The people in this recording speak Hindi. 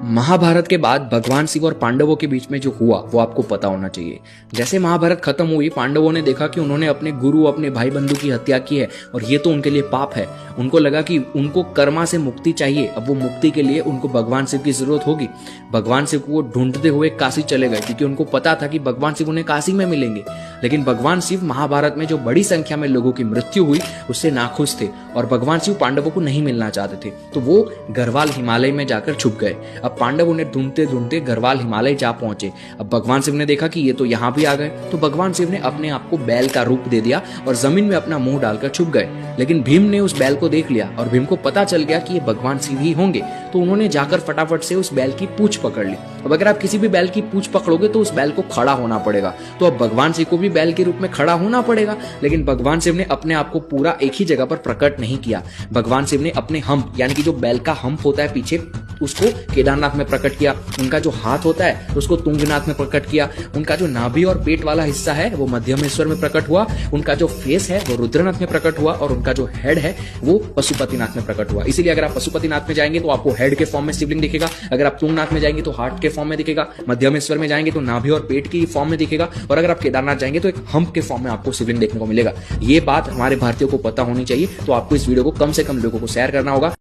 महाभारत के बाद भगवान शिव और पांडवों के बीच में जो हुआ वो आपको पता होना चाहिए। जैसे महाभारत खत्म हुई, पांडवों ने देखा कि उन्होंने अपने गुरु, अपने भाई बंधु की हत्या की है और ये तो उनके लिए पाप है। उनको लगा कि उनको कर्मा से मुक्ति चाहिए। अब वो मुक्ति के लिए उनको भगवान शिव की जरूरत होगी। भगवान शिव को वो ढूंढते हुए काशी चले गए, क्योंकि उनको पता था कि भगवान शिव उन्हें काशी में मिलेंगे। लेकिन भगवान शिव महाभारत में जो बड़ी संख्या में लोगों की मृत्यु हुई उससे नाखुश थे और भगवान शिव पांडवों को नहीं मिलना चाहते थे, तो वो गढ़वाल हिमालय में जाकर छुप गए। अब पांडव उन्हें ढूंढते ढूंढते गढ़वाल हिमालय जा पहुंचे। अब भगवान शिव ने देखा कि ये तो यहाँ भी आ गए, तो भगवान शिव ने अपने आप को बैल का रूप दे दिया और जमीन में अपना मुंह डालकर छुप गए। लेकिन भीम ने उस बैल को देख लिया और भीम को पता चल गया कि ये भगवान शिव ही होंगे, तो उन्होंने जाकर फटाफट से उस बैल की पूंछ पकड़ ली। अब अगर आप किसी भी बैल की पूंछ पकड़ोगे तो उस बैल को खड़ा होना पड़ेगा, तो अब भगवान शिव को भी बैल के रूप में खड़ा होना पड़ेगा। लेकिन भगवान शिव ने अपने आप को पूरा एक ही जगह पर प्रकट नहीं किया। भगवान शिव ने अपने हम्प, यानी कि जो बैल का हम्प होता है पीछे, उसको केदारनाथ में प्रकट किया। उनका जो हाथ होता है उसको तुंगनाथ में प्रकट किया। उनका जो नाभि और पेट वाला हिस्सा है वो मध्यमेश्वर में प्रकट हुआ। उनका जो फेस है वो रुद्रनाथ में प्रकट हुआ और उनका जो हेड है वो पशुपतिनाथ में प्रकट हुआ। इसीलिए अगर आप पशुपतिनाथ में जाएंगे तो आपको हेड के फॉर्म में शिवलिंग दिखेगा, अगर आप तुंगनाथ में जाएंगे तो हार्ट के फॉर्म में दिखेगा, मध्यमेश्वर में जाएंगे तो नाभि और पेट की फॉर्म में दिखेगा, और अगर आप केदारनाथ जाएंगे तो एक हम्प के फॉर्म में आपको शिवलिंग देखने को मिलेगा। ये बात हमारे भारतीयों को पता होनी चाहिए, तो आपको इस वीडियो को कम से कम लोगों को शेयर करना होगा।